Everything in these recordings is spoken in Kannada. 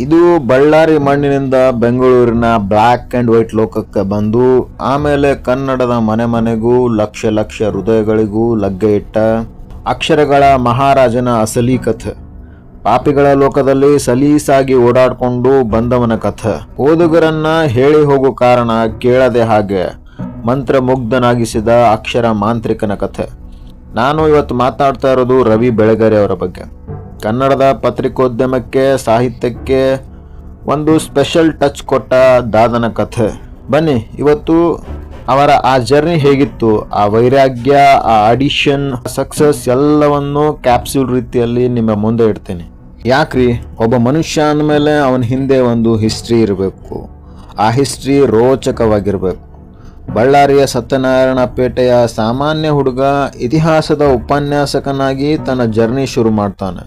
ಇದು ಬಳ್ಳಾರಿ ಮಣ್ಣಿನಿಂದ ಬೆಂಗಳೂರಿನ ಬ್ಲ್ಯಾಕ್ ಅಂಡ್ ವೈಟ್ ಲೋಕಕ್ಕೆ ಬಂದು ಆಮೇಲೆ ಕನ್ನಡದ ಮನೆ ಮನೆಗೂ ಲಕ್ಷ ಲಕ್ಷ ಹೃದಯಗಳಿಗೂ ಲಗ್ಗೆ ಇಟ್ಟ ಅಕ್ಷರಗಳ ಮಹಾರಾಜನ ಅಸಲಿ ಕಥೆ. ಪಾಪಿಗಳ ಲೋಕದಲ್ಲಿ ಸಲೀಸಾಗಿ ಓಡಾಡಿಕೊಂಡು ಬಂದವನ ಕಥೆ. ಓದುಗರನ್ನ ಹೇಳಿ ಹೋಗೋ ಕಾರಣ ಕೇಳದೆ ಹಾಗೆ ಮಂತ್ರಮುಗ್ಧನಾಗಿಸಿದ ಅಕ್ಷರ ಮಾಂತ್ರಿಕನ ಕಥೆ. ನಾನು ಇವತ್ತು ಮಾತಾಡ್ತಾ ಇರೋದು ರವಿ ಬೆಳಗೆರೆ ಅವರ ಬಗ್ಗೆ. ಕನ್ನಡದ ಪತ್ರಿಕೋದ್ಯಮಕ್ಕೆ ಸಾಹಿತ್ಯಕ್ಕೆ ಒಂದು ಸ್ಪೆಷಲ್ ಟಚ್ ಕೊಟ್ಟ ದಾದನ ಕಥೆ. ಬನ್ನಿ ಇವತ್ತು ಅವರ ಆ ಜರ್ನಿ ಹೇಗಿತ್ತು, ಆ ವೈರಾಗ್ಯ, ಆ ಆಡಿಷನ್, ಸಕ್ಸಸ್ ಎಲ್ಲವನ್ನು ಕ್ಯಾಪ್ಸೂಲ್ ರೀತಿಯಲ್ಲಿ ನಿಮ್ಮ ಮುಂದೆ ಇಡ್ತೀನಿ. ಯಾಕ್ರಿ, ಒಬ್ಬ ಮನುಷ್ಯ ಅಂದಮೇಲೆ ಅವನ ಹಿಂದೆ ಒಂದು ಹಿಸ್ಟ್ರಿ ಇರಬೇಕು. ಆ ಹಿಸ್ಟ್ರಿ ರೋಚಕವಾಗಿರಬೇಕು. ಬಳ್ಳಾರಿಯ ಸತ್ಯನಾರಾಯಣ ಪೇಟೆಯ ಸಾಮಾನ್ಯ ಹುಡುಗ ಇತಿಹಾಸದ ಉಪನ್ಯಾಸಕನಾಗಿ ತನ್ನ ಜರ್ನಿ ಶುರು ಮಾಡ್ತಾನೆ.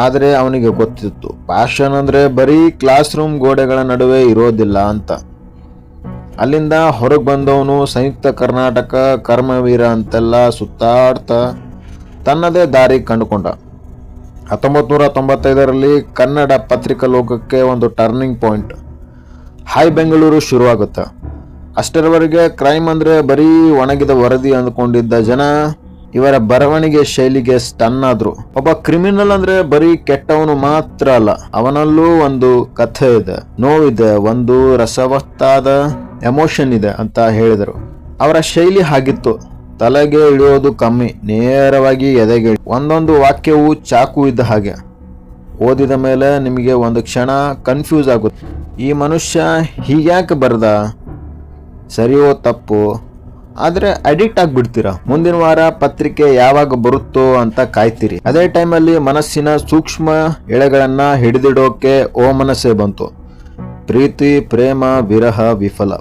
ಆದರೆ ಅವನಿಗೆ ಗೊತ್ತಿತ್ತು ಪ್ಯಾಷನ್ ಅಂದರೆ ಬರೀ ಕ್ಲಾಸ್ ರೂಮ್ ಗೋಡೆಗಳ ನಡುವೆ ಇರೋದಿಲ್ಲ ಅಂತ. ಅಲ್ಲಿಂದ ಹೊರಗೆ ಬಂದವನು ಸಂಯುಕ್ತ ಕರ್ನಾಟಕ, ಕರ್ಮವೀರ ಅಂತೆಲ್ಲ ಸುತ್ತಾಡ್ತಾ ತನ್ನದೇ ದಾರಿ ಕಂಡುಕೊಂಡ. 1995ರಲ್ಲಿ ಕನ್ನಡ ಪತ್ರಿಕಾ ಲೋಕಕ್ಕೆ ಒಂದು ಟರ್ನಿಂಗ್ ಪಾಯಿಂಟ್. ಹಾಯ್ ಬೆಂಗಳೂರು ಶುರುವಾಗುತ್ತೆ. ಅಷ್ಟರವರೆಗೆ ಕ್ರೈಮ್ ಅಂದರೆ ಬರೀ ಒಣಗಿದ ವರದಿ ಅಂದ್ಕೊಂಡಿದ್ದ ಜನ ಇವರ ಬರವಣಿಗೆ ಶೈಲಿಗೆ ಸ್ಟನ್ ಆದ್ರು. ಒಬ್ಬ ಕ್ರಿಮಿನಲ್ ಅಂದ್ರೆ ಬರೀ ಕೆಟ್ಟವನು ಮಾತ್ರ ಅಲ್ಲ, ಅವನಲ್ಲೂ ಒಂದು ಕಥೆ ಇದೆ, ನೋವಿದೆ, ಒಂದು ರಸವತ್ತಾದ ಎಮೋಷನ್ ಇದೆ ಅಂತ ಹೇಳಿದರು. ಅವರ ಶೈಲಿ ಹಾಗಿತ್ತು. ತಲೆಗೆ ಇಳಿಯೋದು ಕಮ್ಮಿ, ನೇರವಾಗಿ ಎದೆಗೆ. ಒಂದೊಂದು ವಾಕ್ಯವು ಚಾಕು ಇದ್ದ ಹಾಗೆ. ಓದಿದ ಮೇಲೆ ನಿಮಗೆ ಒಂದು ಕ್ಷಣ ಕನ್ಫ್ಯೂಸ್ ಆಗುತ್ತೆ. ಈ ಮನುಷ್ಯ ಹೀಗ್ಯಾಕೆ ಬರ್ದ, ಸರಿಯೋ ತಪ್ಪು, ಆದರೆ ಅಡಿಕ್ಟ್ ಆಗಿಬಿಡ್ತೀರಾ. ಮುಂದಿನ ವಾರ ಪತ್ರಿಕೆ ಯಾವಾಗ ಬರುತ್ತೋ ಅಂತ ಕಾಯ್ತೀರಿ. ಅದೇ ಟೈಮಲ್ಲಿ ಮನಸ್ಸಿನ ಸೂಕ್ಷ್ಮ ಎಳೆಗಳನ್ನ ಹಿಡಿದಿಡೋಕೆ ಓ ಮನಸ್ಸೇ ಬಂತು. ಪ್ರೀತಿ, ಪ್ರೇಮ, ವಿರಹ, ವಿಫಲ,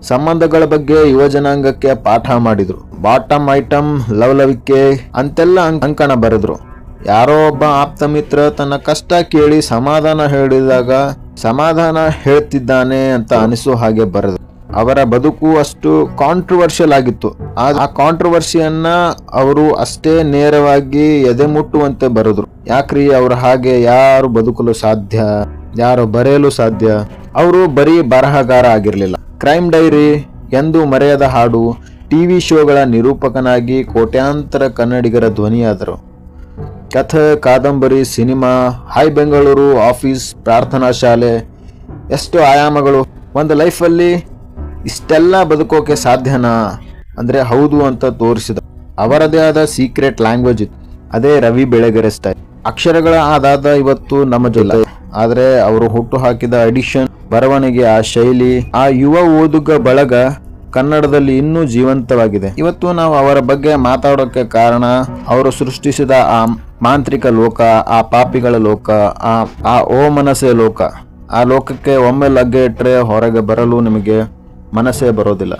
ಸಂಬಂಧಗಳ ಬಗ್ಗೆ ಯುವಜನಾಂಗಕ್ಕೆ ಪಾಠ ಮಾಡಿದ್ರು. ಬಾಟಮ್ ಐಟಮ್, ಲವಲವಿಕೆ ಅಂತೆಲ್ಲ ಅಂಕಣ ಬರೆದ್ರು. ಯಾರೋ ಒಬ್ಬ ಆಪ್ತ ಮಿತ್ರ ತನ್ನ ಕಷ್ಟ ಕೇಳಿ ಸಮಾಧಾನ ಹೇಳಿದಾಗ ಸಮಾಧಾನ ಹೇಳ್ತಿದ್ದಾನೆ ಅಂತ ಅನಿಸೋ ಹಾಗೆ ಬರೆದ್ರು. ಅವರ ಬದುಕು ಅಷ್ಟು ಕಾಂಟ್ರವರ್ಷಿಯಲ್ ಆಗಿತ್ತು. ಆ ಕಾಂಟ್ರವರ್ಸಿಯನ್ನ ಅವರು ಅಷ್ಟೇ ನೇರವಾಗಿ ಎದೆ ಮುಟ್ಟುವಂತೆ ಬರೆದ್ರು. ಯಾಕ್ರಿ, ಅವ್ರ ಹಾಗೆ ಯಾರು ಬದುಕಲು ಸಾಧ್ಯ, ಯಾರು ಬರೆಯಲು ಸಾಧ್ಯ? ಅವರು ಬರೀ ಬರಹಗಾರ ಆಗಿರಲಿಲ್ಲ. ಕ್ರೈಮ್ ಡೈರಿ, ಎಂದು ಮರೆಯದ ಹಾಡು, ಟಿವಿ ಶೋಗಳ ನಿರೂಪಕನಾಗಿ ಕೋಟ್ಯಾಂತರ ಕನ್ನಡಿಗರ ಧ್ವನಿಯಾದರು. ಕಥೆ, ಕಾದಂಬರಿ, ಸಿನಿಮಾ, ಹಾಯ್ ಬೆಂಗಳೂರು, ಆಫೀಸ್, ಪ್ರಾರ್ಥನಾ ಶಾಲೆ, ಎಷ್ಟು ಆಯಾಮಗಳು. ಒಂದು ಲೈಫಲ್ಲಿ ಇಷ್ಟೆಲ್ಲ ಬದುಕೋಕೆ ಸಾಧ್ಯನಾ ಅಂದರೆ ಹೌದು ಅಂತ ತೋರಿಸಿದ. ಅವರದೇ ಆದ ಸೀಕ್ರೆಟ್ ಲ್ಯಾಂಗ್ವೇಜ್ ಇತ್ತು. ಅದೇ ರವಿ ಬೆಳಗೆರೆ ಸ್ಟೈಲ್. ಅಕ್ಷರಗಳ ಆದಾದ ಇವತ್ತು ನಮ್ಮ ಜೊತೆ, ಆದರೆ ಅವರು ಹುಟ್ಟು ಹಾಕಿದ ಅಡಿಷನ್, ಬರವಣಿಗೆ, ಆ ಶೈಲಿ, ಆ ಯುವ ಓದುಗ ಬಳಗ ಕನ್ನಡದಲ್ಲಿ ಇನ್ನೂ ಜೀವಂತವಾಗಿದೆ. ಇವತ್ತು ನಾವು ಅವರ ಬಗ್ಗೆ ಮಾತಾಡೋಕೆ ಕಾರಣ ಅವರು ಸೃಷ್ಟಿಸಿದ ಆ ಮಾಂತ್ರಿಕ ಲೋಕ, ಆ ಪಾಪಿಗಳ ಲೋಕ, ಆ ಓ ಮನಸ್ಸೇ ಲೋಕ. ಆ ಲೋಕಕ್ಕೆ ಒಮ್ಮೆ ಲಗ್ಗೆ ಇಟ್ಟರೆ ಹೊರಗೆ ಬರಲು ನಿಮಗೆ ಮನಸ್ಸೇ ಬರೋದಿಲ್ಲ.